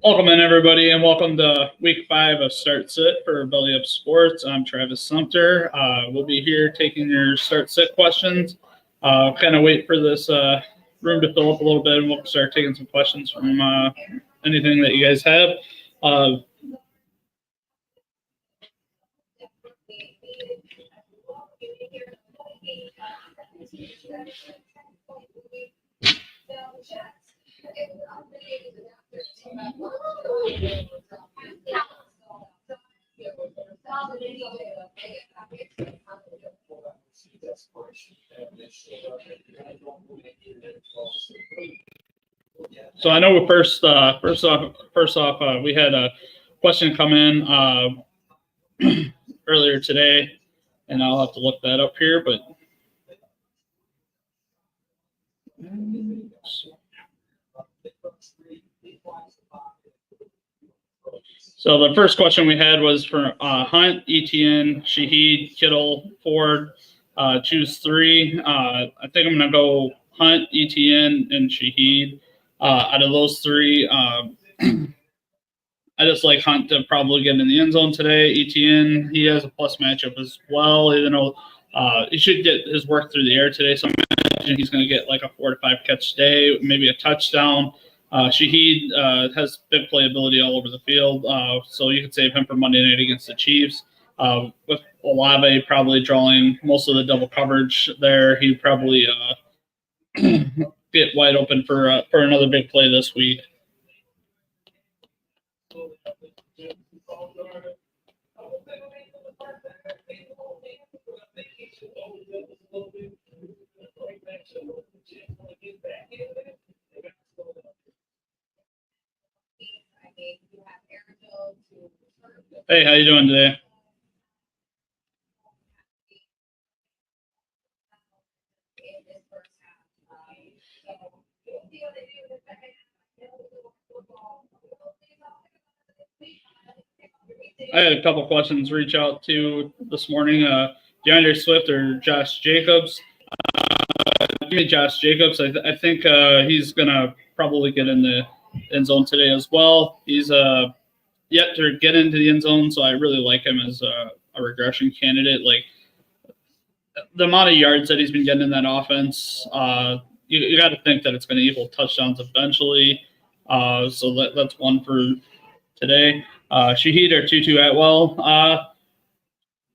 Welcome in, everybody, and welcome to week 5 of Start Sit for Belly Up Sports. I'm Travis Sumpter. We'll be here taking your Start Sit questions. Kind of wait for this room to fill up a little bit, and we'll start taking some questions from anything that you guys have. So I know first off, we had a question come in earlier today, and I'll have to look that up here, but. So the first question we had was for Hunt, Etienne, Shaheed, Kittle, Ford. Choose 3. I think I'm going to go Hunt, Etienne, and Shaheed. Out of those 3, I just like Hunt to probably get in the end zone today. Etienne, he has a plus matchup as well, even though he should get his work through the air today. So I imagine he's going to get like a 4 to 5 catch day, maybe a touchdown. Shaheed has big playability all over the field, so you could save him for Monday night against the Chiefs. With Olave probably drawing most of the double coverage there, he'd probably get wide open for another big play this week. Hey, how you doing today? I had a couple questions reach out to this morning. DeAndre Swift or Josh Jacobs? Give me Josh Jacobs. I think he's going to probably get in the end zone today as well. He's yet to get into the end zone, so I really like him as a regression candidate. Like the amount of yards that he's been getting in that offense, you got to think that it's going to equal touchdowns eventually. So that's one for today. Shaheed or Tutu Atwell.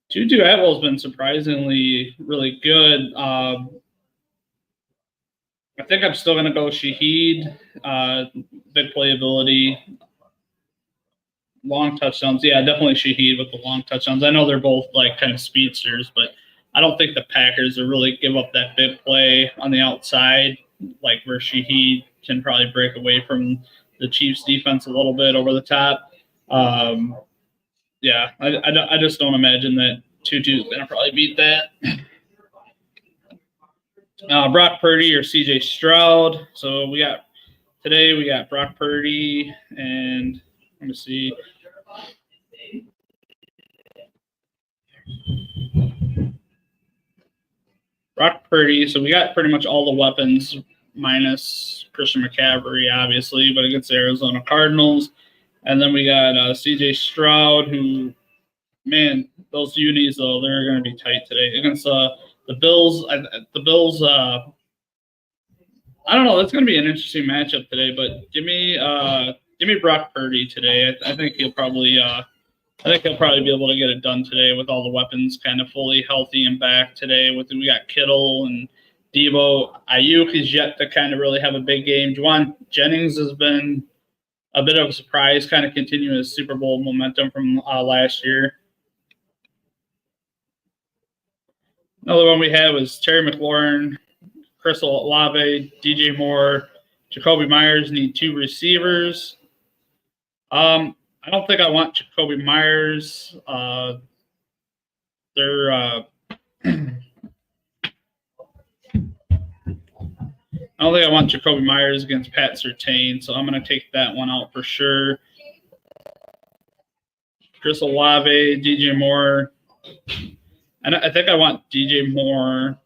Tutu Atwell's been surprisingly really good. I think I'm still going to go Shaheed. Big playability. Long touchdowns. Yeah, definitely Shaheed with the long touchdowns. I know they're both like kind of speedsters, but I don't think the Packers will really give up that big play on the outside, like where Shaheed can probably break away from the Chiefs defense a little bit over the top. Yeah, I just don't imagine that Tutu's going to probably beat that. Brock Purdy or CJ Stroud. So we got Brock Purdy and let me see. Brock Purdy. So we got pretty much all the weapons minus Christian McCaffrey, obviously, but against the Arizona Cardinals. And then we got CJ Stroud, who, man, those unis, though, they're going to be tight today. Against the Bills, I don't know. That's going to be an interesting matchup today, but give me Brock Purdy today. I think he'll probably be able to get it done today with all the weapons kind of fully healthy and back today. We got Kittle and Debo. Ayuk is yet to kind of really have a big game. Juwan Jennings has been a bit of a surprise, kind of continuing his Super Bowl momentum from last year. Another one we had was Terry McLaurin, Chris Olave, DJ Moore, Jacoby Myers need 2 receivers. I don't think I want Jacoby Myers. I don't think I want Jacoby Myers against Pat Surtain, so I'm going to take that one out for sure. Chris Olave, DJ Moore. And I think I want DJ Moore.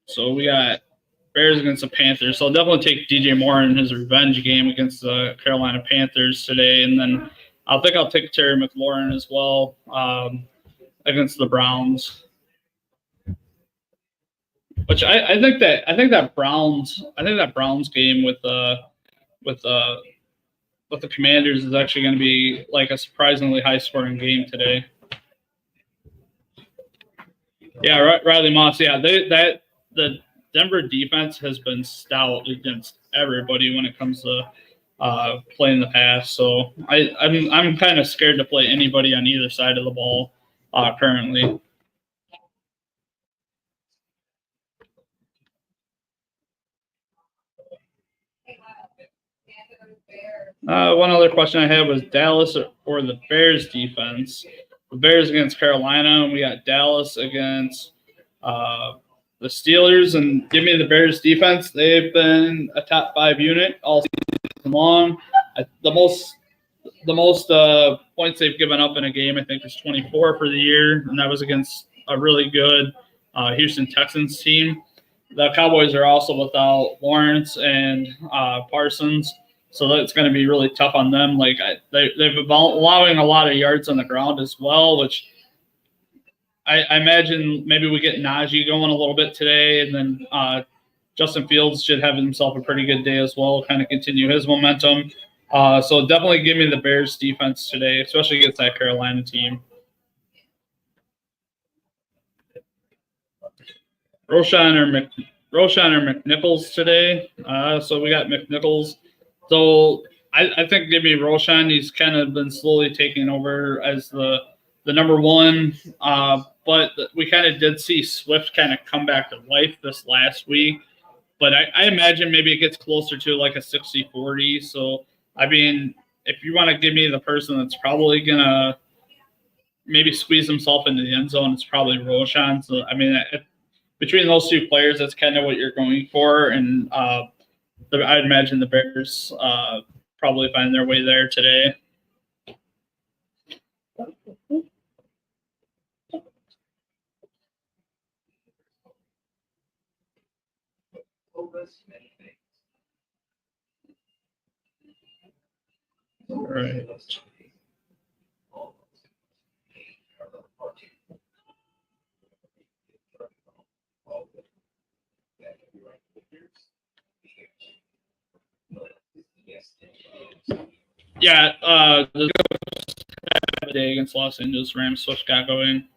So we got Bears against the Panthers. So I'll definitely take DJ Moore in his revenge game against the Carolina Panthers today. And then I'll take Terry McLaurin as well against the Browns. Which I think that Browns game with the Commanders is actually going to be like a surprisingly high scoring game today. Yeah, Riley Moss. Yeah, the Denver defense has been stout against everybody when it comes to playing the pass. So I'm kind of scared to play anybody on either side of the ball currently. One other question I had was Dallas or the Bears defense. The Bears against Carolina, and we got Dallas against the Steelers. And give me the Bears defense. They've been a top 5 unit all season long. The most points they've given up in a game, I think, is 24 for the year, and that was against a really good Houston Texans team. The Cowboys are also without Lawrence and Parsons. So that's going to be really tough on them. Like they've been allowing a lot of yards on the ground as well, which I imagine maybe we get Najee going a little bit today, and then Justin Fields should have himself a pretty good day as well, kind of continue his momentum. So definitely give me the Bears defense today, especially against that Carolina team. Roshan or McNichols today. So we got McNichols. So I think give me Roshan. He's kind of been slowly taking over as the number one. But we kind of did see Swift kind of come back to life this last week. But I imagine maybe it gets closer to like a 60-40. So, I mean, if you want to give me the person that's probably going to maybe squeeze himself into the end zone, it's probably Roshan. So, I mean, between those two players, that's kind of what you're going for. And I'd imagine the Bears probably find their way there today. All right. Yeah, the day against Los Angeles Rams, Swift got going.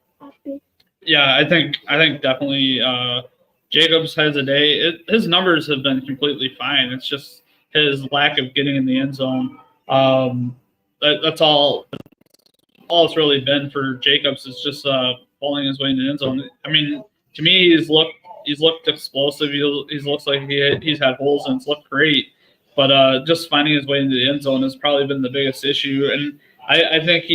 Yeah, I think definitely Jacobs has a day. His numbers have been completely fine. It's just his lack of getting in the end zone. That's all it's really been for Jacobs is just falling his way in the end zone. I mean, to me, he's looked explosive. He looks like he's had holes and it's looked great. But just finding his way into the end zone has probably been the biggest issue. And I think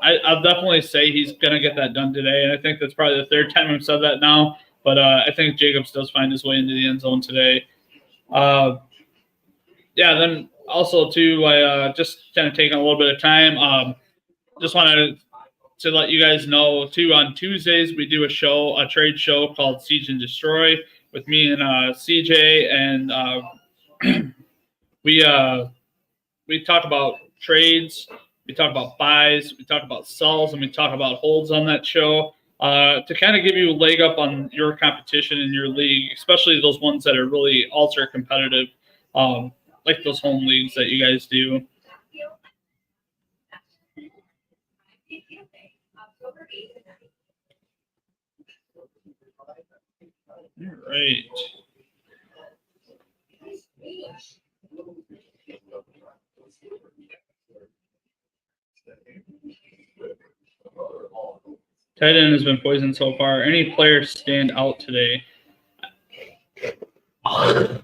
I'll definitely say he's going to get that done today. And I think that's probably the third time I've said that now. But I think Jacobs does find his way into the end zone today. Then also, too, I just kind of taking a little bit of time. Just wanted to let you guys know, too, on Tuesdays we do a trade show called Siege and Destroy with me and CJ. And we talk about trades, we talk about buys, we talk about sells, and we talk about holds on that show to kind of give you a leg up on your competition in your league, especially those ones that are really ultra competitive, like those home leagues that you guys do. All right. Tight end has been poisoned so far. Any players stand out today? Try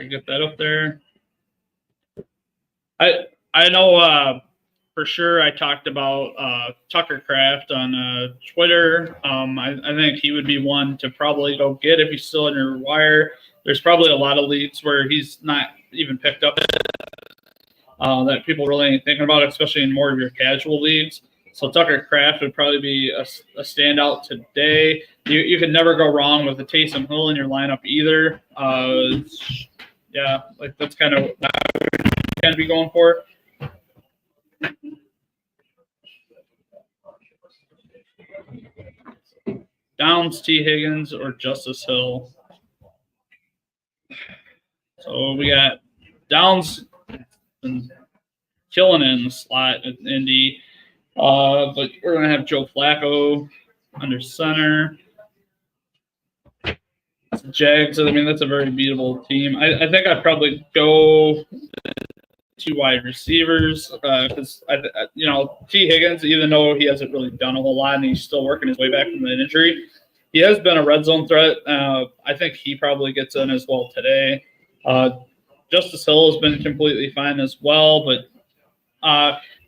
to get that up there. I know for sure I talked about Tucker Kraft on Twitter. I think he would be one to probably go get if he's still in your wire. There's probably a lot of leagues where he's not even picked up that people really ain't thinking about, especially in more of your casual leagues. So Tucker Kraft would probably be a standout today. you could never go wrong with a Taysom Hill in your lineup either. Yeah, like that's kind of what I'm going to be going for. Downs, T. Higgins, or Justice Hill. So we got Downs and killing it in the slot at Indy. But we're going to have Joe Flacco under center. Jags, I mean, that's a very beatable team. I think I'd probably go two wide receivers because, T. Higgins, even though he hasn't really done a whole lot and he's still working his way back from the injury, he has been a red zone threat. I think he probably gets in as well today. Justice Hill has been completely fine as well, but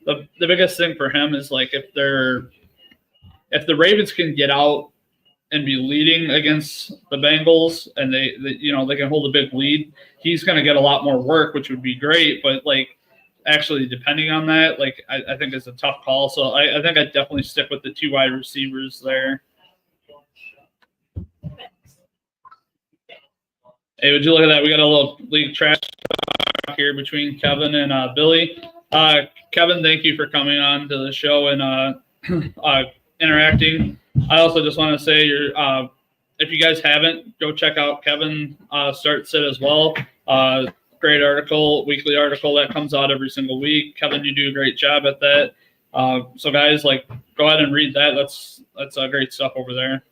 the biggest thing for him is like if the Ravens can get out and be leading against the Bengals and they can hold a big lead, he's going to get a lot more work, which would be great. But like actually depending on that, like I think it's a tough call. So I think I'd definitely stick with the two wide receivers there. Hey, would you look at that? We got a little league trash talk here between Kevin and Billy. Kevin, thank you for coming on to the show and interacting. I also just want to say, if you guys haven't, go check out Kevin Start Sit as well. Great article, weekly article that comes out every single week. Kevin, you do a great job at that. So guys, like, go ahead and read that. That's great stuff over there.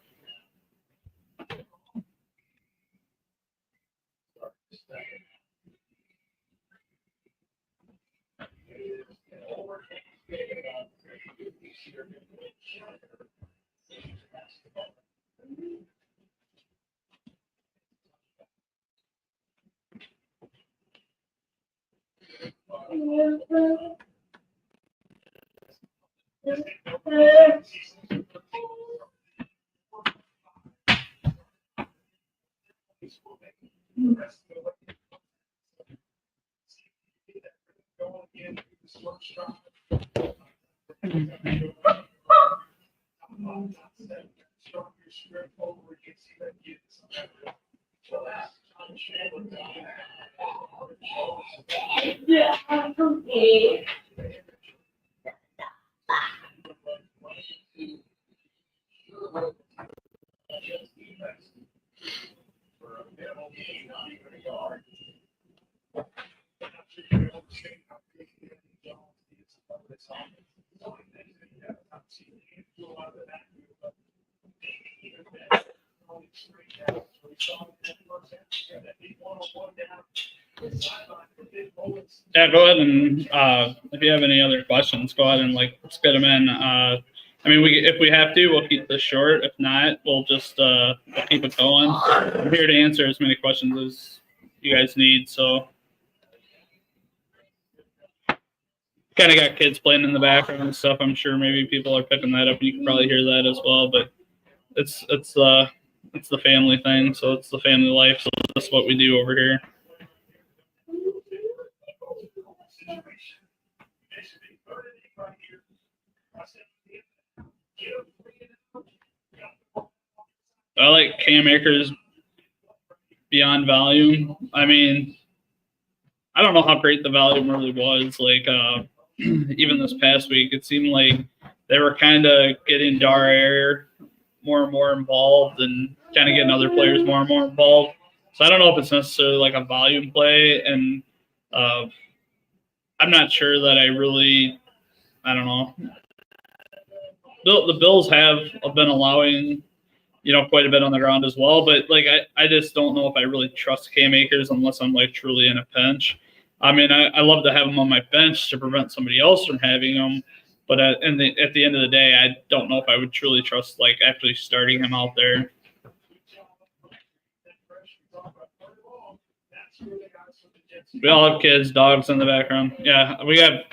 Yeah, okay. Yeah, go ahead and if you have any other questions, go ahead and let's get them in. I mean, if we have to, we'll keep this short. If not, we'll just we'll keep it going. I'm here to answer as many questions as you guys need. So, kind of got kids playing in the background and stuff. I'm sure maybe people are picking that up. You can probably hear that as well. But it's the family thing. So it's the family life. So that's what we do over here. I like Cam Akers beyond volume. I mean, I don't know how great the volume really was. Like, even this past week, it seemed like they were kind of getting Dar more and more involved and kind of getting other players more and more involved. So I don't know if it's necessarily like a volume play. And I'm not sure that I don't know. The Bills have been allowing quite a bit on the ground as well. But I just don't know if I really trust Cam Akers unless I'm truly in a pinch. I mean, I love to have him on my bench to prevent somebody else from having him. But at the end of the day, I don't know if I would truly trust actually starting him out there. We all have kids, dogs in the background. Yeah, we have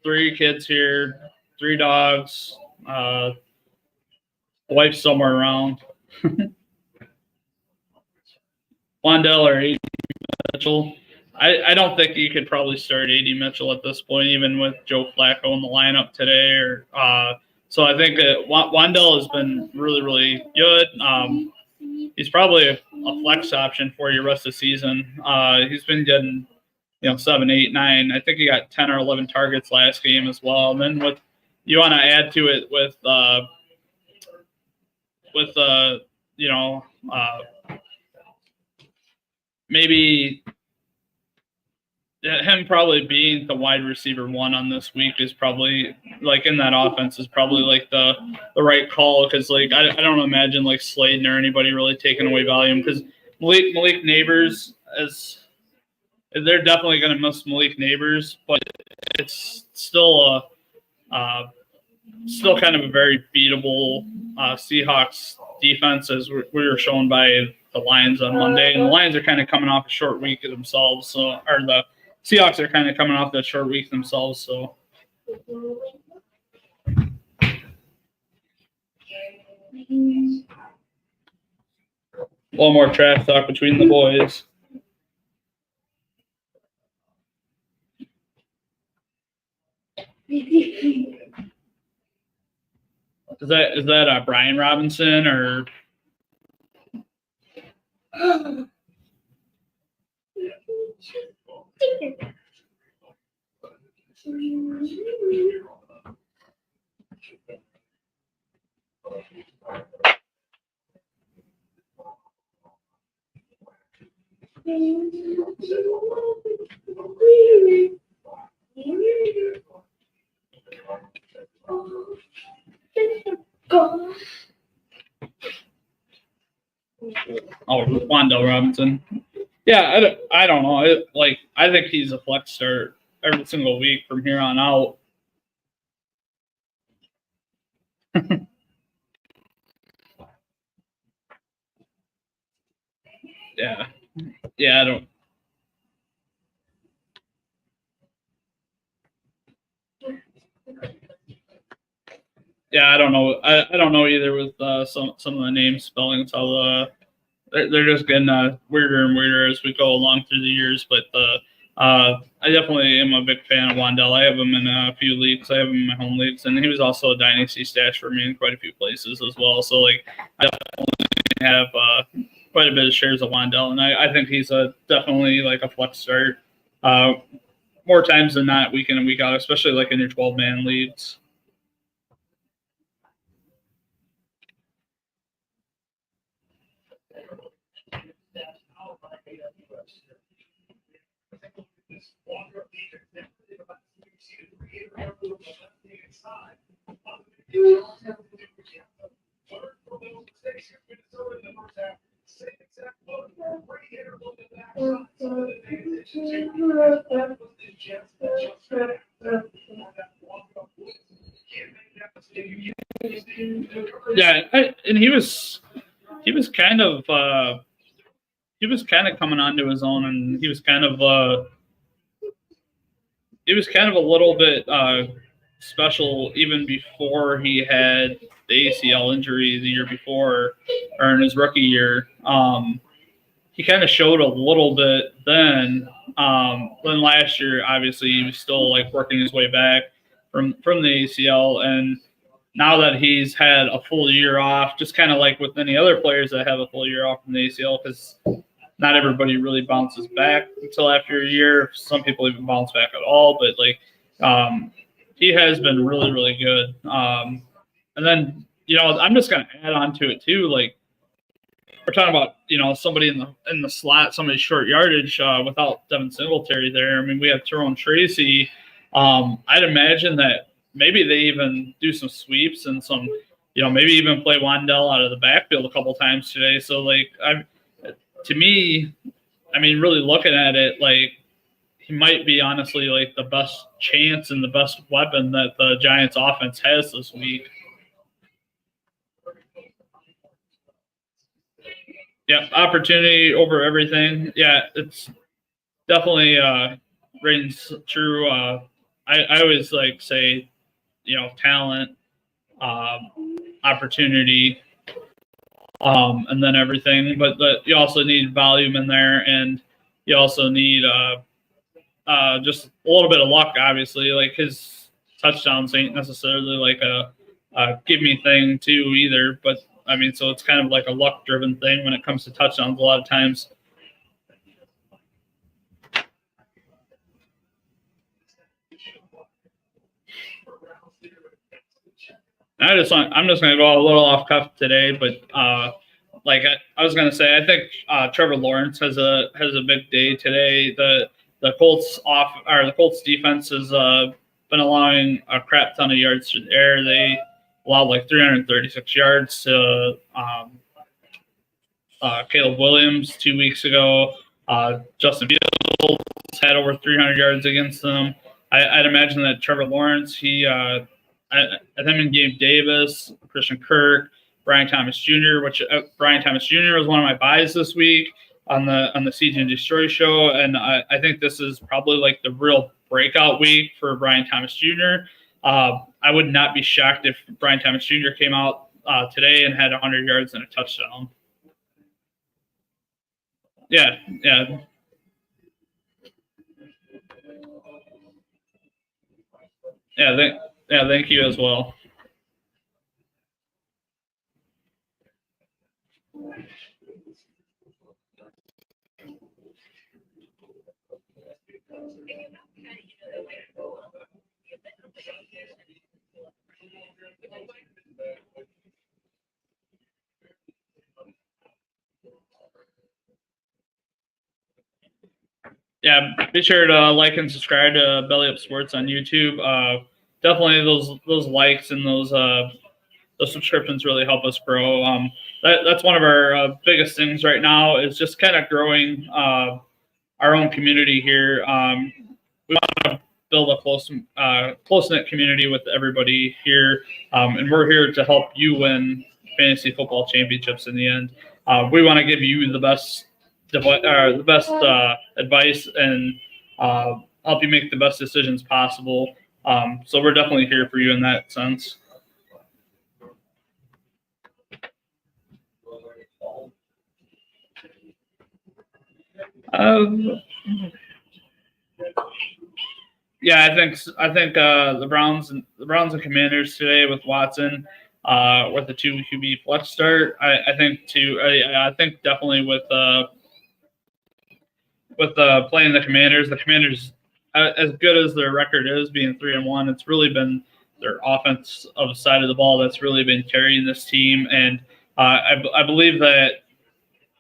3 kids here, 3 dogs. Wife's somewhere around. Wandell or A.D. Mitchell. I don't think you could probably start A.D. Mitchell at this point, even with Joe Flacco in the lineup today, or So I think Wandell has been really, really good. He's probably a flex option for you rest of the season. He's been getting, 7, 8, 9. I think he got 10 or 11 targets last game as well. And then you want to add to it with maybe him probably being the wide receiver 1 on this week is probably like in that offense is probably like the right call, because like I don't imagine like Sladen or anybody really taking away volume, because Malik Neighbors they're definitely going to miss Malik Neighbors, but it's still still kind of a very beatable Seahawks defense, as we were shown by the Lions on Monday. And the Lions are kind of coming off a short week themselves, or the Seahawks are kind of coming off that short week themselves. So a little more trash talk between the boys. Is that Brian Robinson or? Oh, Wandell Robinson. Yeah, I don't know. I think he's a flex start every single week from here on out. Yeah, I don't. Yeah, I don't know. I don't know either with some of the name spellings. They're just getting weirder and weirder as we go along through the years. But I definitely am a big fan of Wandell. I have him in a few leagues. I have him in my home leagues, and he was also a dynasty stash for me in quite a few places as well. So like I definitely have quite a bit of shares of Wandell, and I think he's definitely like a flex start more times than not, week in and week out, especially like in your 12-man leagues. Yeah, and he was kind of coming onto his own, and he was kind of a little bit special even before he had the ACL injury the year before, or in his rookie year. He kind of showed a little bit then. Then last year, obviously, he was still like working his way back from the ACL, and now that he's had a full year off, just kind of like with any other players that have a full year off from the ACL, because not everybody really bounces back until after a year. Some people even bounce back at all, but like he has been really, really good. And then, I'm just going to add on to it too. Like we're talking about, somebody in the slot, somebody's short yardage without Devin Singletary there. I mean, we have Tyrone Tracy. I'd imagine that maybe they even do some sweeps and some, maybe even play Wandell out of the backfield a couple times today. So like, to me, I mean, really looking at it, like he might be honestly like the best chance and the best weapon that the Giants offense has this week. Yeah, opportunity over everything. Yeah, it's definitely reigns true. I always like say, talent, opportunity, and then everything. But you also need volume in there, and you also need just a little bit of luck. Obviously, like his touchdowns ain't necessarily like a give me thing too either. But I mean, so it's kind of like a luck driven thing when it comes to touchdowns a lot of times. I'm just going to go a little off cuff today, but like I was going to say, I think Trevor Lawrence has a big day today. The Colts defense has been allowing a crap ton of yards through the air. They allowed like 336 yards to Caleb Williams 2 weeks ago. Justin Fields had over 300 yards against them. I'd imagine that Trevor Lawrence, I think in Gabe Davis, Christian Kirk, Brian Thomas Jr., which Brian Thomas Jr. was one of my buys this week on the Siege and Destroy show, and I think this is probably like the real breakout week for Brian Thomas Jr. I would not be shocked if Brian Thomas Jr. came out today and had 100 yards and a touchdown. Yeah. Thank you as well. Yeah, be sure to like and subscribe to Belly Up Sports on YouTube. Definitely those likes and those subscriptions really help us grow. That's one of our biggest things right now is just kind of growing our own community here. We want to build a close-knit community with everybody here, and we're here to help you win fantasy football championships in the end. We want to give you the best advice and help you make the best decisions possible. So we're definitely here for you in that sense. Yeah, I think the Browns and Commanders today with Watson with the 2 QB flex start. I think definitely with playing the Commanders as good as their record is, being 3-1, it's really been their offensive side of the ball that's really been carrying this team, and I believe that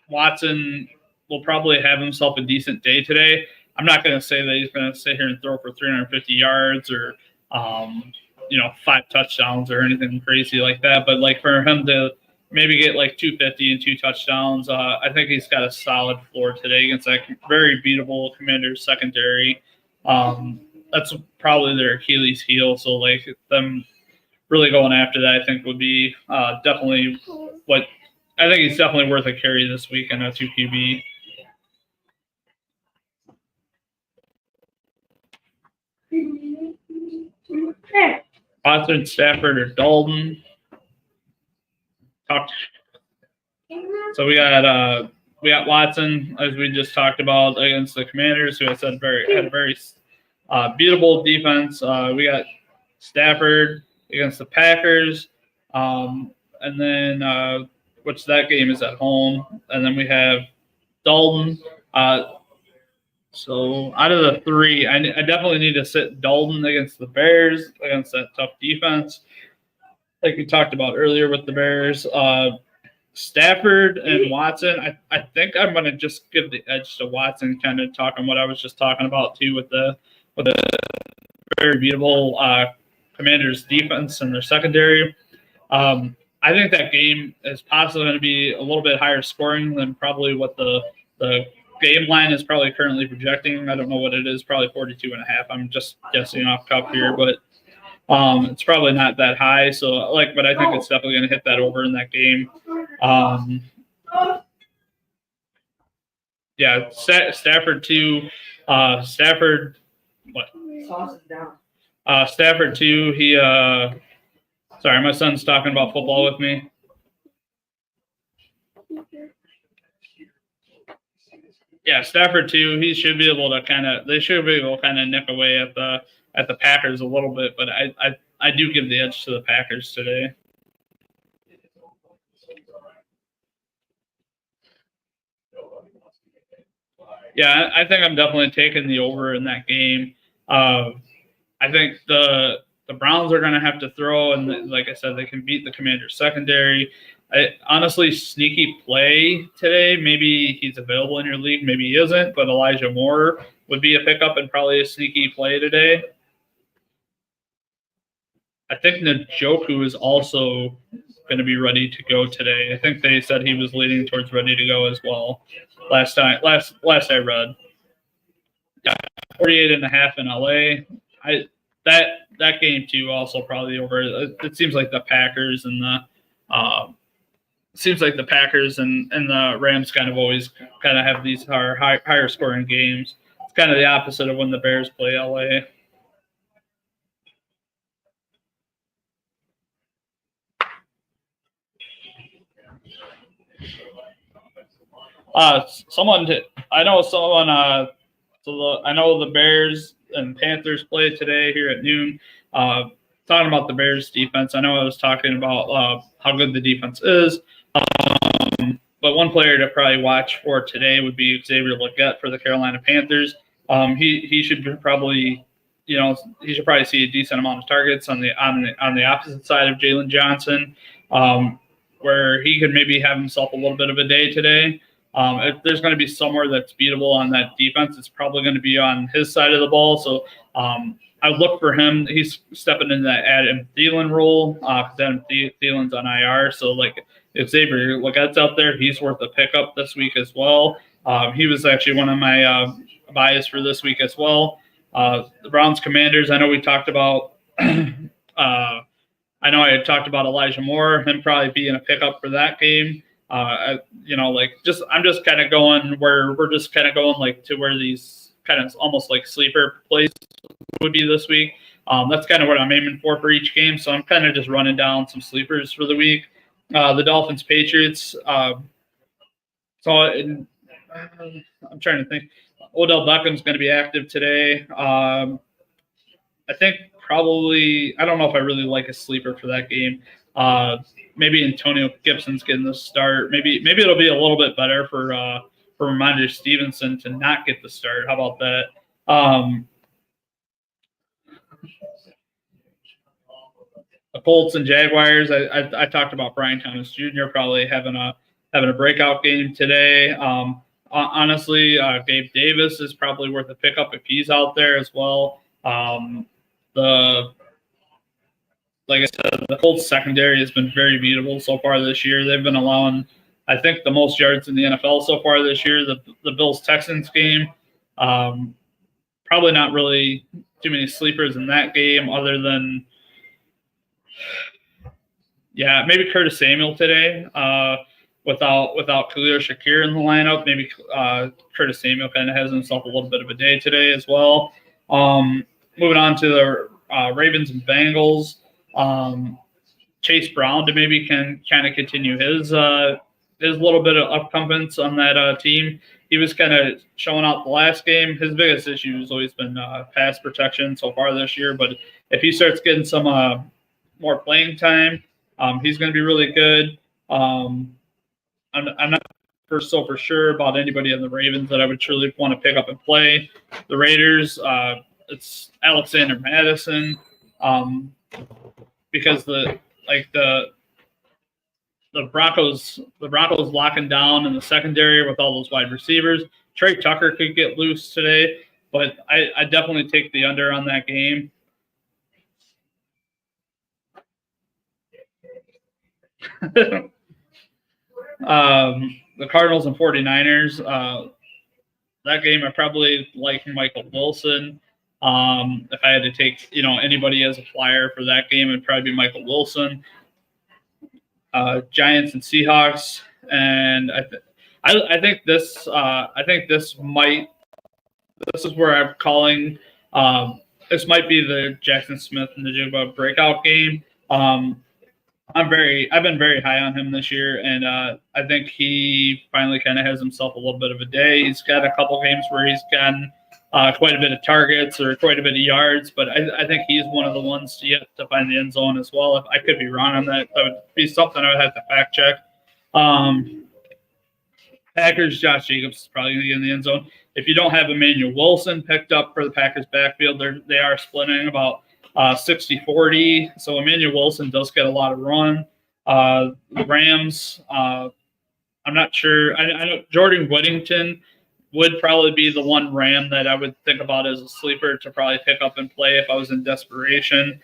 Watson will probably have himself a decent day today. I'm not going to say that he's going to sit here and throw for 350 yards or 5 touchdowns or anything crazy like that, but like for him to maybe get like 250 and 2 touchdowns, I think he's got a solid floor today against that very beatable Commanders secondary. That's probably their Achilles heel, so like them really going after that, I think would be definitely what I think he's definitely worth a carry this week in a 2 QB. Watson, Stafford, or Dalton. So we got Watson, as we just talked about, against the Commanders, who I said had a very beatable defense. We got Stafford against the Packers, and then which that game is at home, and then we have Dalton. So out of the 3, I definitely need to sit Dalton against the Bears, against that tough defense, like we talked about earlier with the Bears. Stafford and Watson, I think I'm going to just give the edge to Watson, kind of talking what I was just talking about too with the very beatable Commanders defense and their secondary. I think that game is possibly going to be a little bit higher scoring than probably what the game line is probably currently projecting. I don't know what it is, probably 42.5. I'm just guessing off cuff here, but it's probably not that high. So but I think it's definitely going to hit that over in that game. Yeah, Stafford 2. Stafford, what? Stafford 2. He sorry, my son's talking about football with me. Yeah, Stafford 2. He should be able to kind of. They should be able to kind of nick away at the Packers a little bit, but I do give the edge to the Packers today. Yeah, I think I'm definitely taking the over in that game. I think the Browns are going to have to throw, and like I said, they can beat the Commanders secondary. Honestly, sneaky play today. Maybe he's available in your league, maybe he isn't, but Elijah Moore would be a pickup and probably a sneaky play today. I think Njoku is also going to be ready to go today. I think they said he was leading towards ready to go as well. Last I read. Yeah, 48.5 in LA. That game too also probably over. It seems like the Packers and the the Rams kind of always kind of have these higher scoring games. It's kind of the opposite of when the Bears play LA. I know the Bears and Panthers play today here at noon. Talking about the Bears defense, I know I was talking about how good the defense is. But one player to probably watch for today would be Xavier Legette for the Carolina Panthers. He should probably see a decent amount of targets on the opposite side of Jalen Johnson, where he could maybe have himself a little bit of a day today. If there's going to be somewhere that's beatable on that defense, it's probably going to be on his side of the ball. So I look for him. He's stepping into that Adam Thielen role because Adam Thielen's on IR. So like if Xavier Legette's out there, he's worth a pickup this week as well. He was actually one of my buys for this week as well. The Browns Commanders, I know we talked about. I know I had talked about Elijah Moore, him probably being a pickup for that game. I'm just kind of going where we're just kind of going like to where these kind of almost like sleeper plays would be this week. That's kind of what I'm aiming for each game. So I'm kind of just running down some sleepers for the week. The Dolphins Patriots. I'm trying to think. Odell Beckham's going to be active today. I think probably, I don't know if I really like a sleeper for that game. Maybe Antonio Gibson's getting the start. Maybe it'll be a little bit better for Ramondre Stevenson to not get the start. How about that? The Colts and Jaguars. I talked about Brian Thomas Jr. probably having a breakout game today. Honestly, Gabe Davis is probably worth a pickup if he's out there as well. Like I said, the Colts secondary has been very beatable so far this year. They've been allowing, I think, the most yards in the NFL so far this year. The Bills-Texans game, probably not really too many sleepers in that game other than, maybe Curtis Samuel today. Without Khalil Shakir in the lineup, maybe Curtis Samuel kind of has himself a little bit of a day today as well. Moving on to the Ravens and Bengals. Chase Brown to maybe can kind of continue his little bit of upcomings on that team. He was kind of showing out the last game. His biggest issue has always been pass protection so far this year. But if he starts getting some more playing time, he's going to be really good. I'm not for sure about anybody on the Ravens that I would truly want to pick up and play. The Raiders, it's Alexander Madison, because the Broncos locking down in the secondary with all those wide receivers. Trey Tucker could get loose today, but I definitely take the under on that game. The Cardinals and 49ers, that game I probably like Michael Wilson. If I had to take anybody as a flyer for that game, it'd probably be Michael Wilson. Giants and Seahawks, and I think this is where I'm calling. This might be the Jackson Smith and the Jigba breakout game. I've been very high on him this year, and I think he finally kind of has himself a little bit of a day. He's got a couple games where he's gotten quite a bit of targets or quite a bit of yards, but I think he's one of the ones yet to find the end zone as well. If I could be wrong on that, that would be something I would have to fact check. Packers, Josh Jacobs is probably going to get in the end zone. If you don't have Emmanuel Wilson picked up for the Packers backfield, they are splitting about 60-40. So Emmanuel Wilson does get a lot of run. The Rams, I'm not sure. I know Jordan Whittington would probably be the one Ram that I would think about as a sleeper to probably pick up and play if I was in desperation.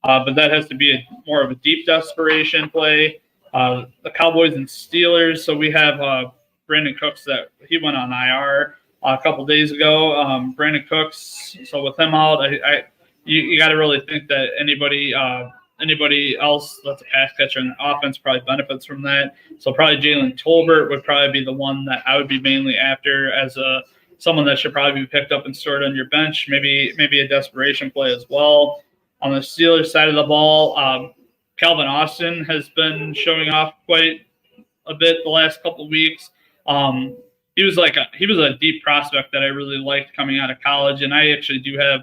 But that has to be more of a deep desperation play. The Cowboys and Steelers. So we have Brandon Cooks that he went on IR a couple days ago. Brandon Cooks. So with him out, you got to really think that anybody else that's a pass catcher in the offense probably benefits from that. So probably Jalen Tolbert would probably be the one that I would be mainly after as someone that should probably be picked up and stored on your bench. Maybe a desperation play as well. On the Steelers side of the ball, Calvin Austin has been showing off quite a bit the last couple of weeks. He was a deep prospect that I really liked coming out of college, and I actually do have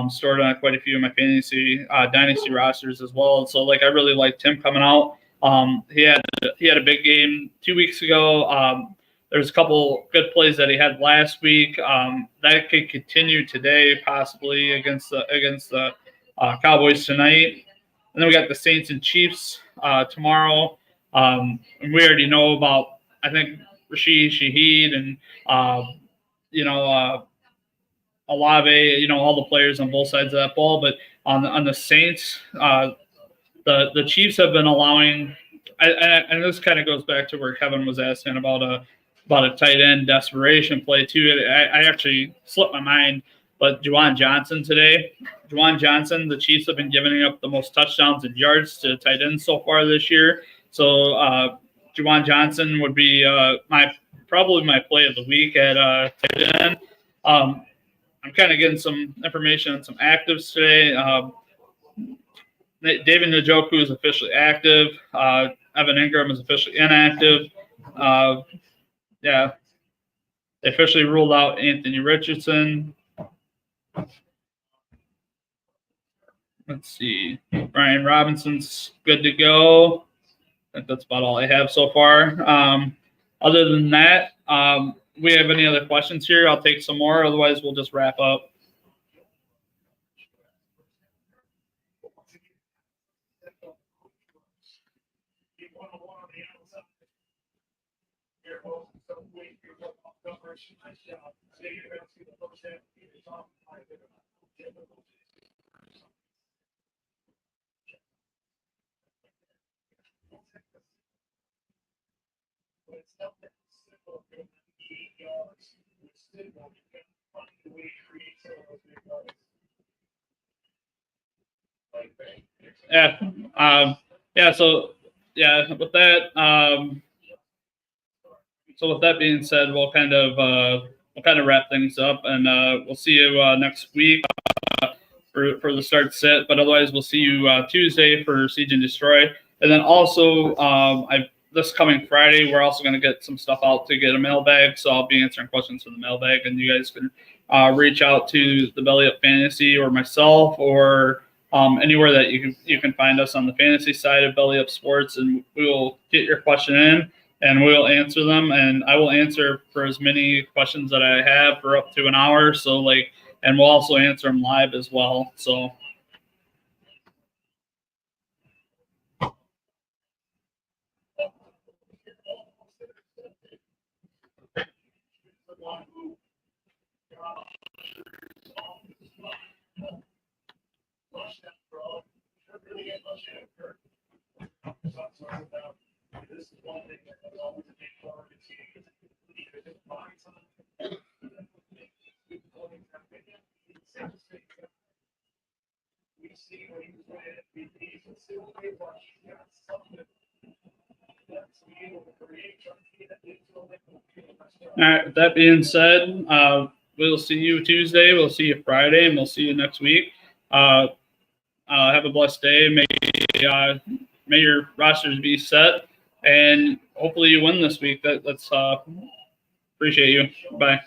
stored on quite a few of my fantasy dynasty rosters as well. So I really liked him coming out. He had a big game 2 weeks ago. There's a couple good plays that he had last week that could continue today, possibly against the Cowboys tonight. And then we got the Saints and Chiefs tomorrow. And we already know about, I think, Rashid Shaheed and Olave, all the players on both sides of that ball. But on the Saints, the Chiefs have been allowing, and this kind of goes back to where Kevin was asking about a tight end desperation play too. I actually slipped my mind, but Juwan Johnson today. Juwan Johnson, the Chiefs have been giving up the most touchdowns and yards to tight ends so far this year. So Juwan Johnson would be probably my play of the week at tight end. I'm kind of getting some information on some actives today. David Njoku is officially active. Evan Ingram is officially inactive. They officially ruled out Anthony Richardson. Let's see. Brian Robinson's good to go. I think that's about all I have so far. Other than that, we have any other questions here? I'll take some more. Otherwise, we'll just wrap up. So with that being said, we'll kind of wrap things up, and we'll see you next week for the start sit. But otherwise, we'll see you Tuesday for Siege and Destroy, and then also this coming Friday, we're also going to get some stuff out to get a mailbag. So I'll be answering questions from the mailbag, and you guys can reach out to the Belly Up Fantasy or myself or anywhere that you can find us on the fantasy side of Belly Up Sports, and we will get your question in and we'll answer them. And I will answer for as many questions that I have for up to an hour. So and we'll also answer them live as well. So. All right, with that being said, we'll see you Tuesday, we'll see you Friday, and we'll see you next week. Have a blessed day. May your rosters be set, and hopefully you win this week. That's appreciate you. Bye.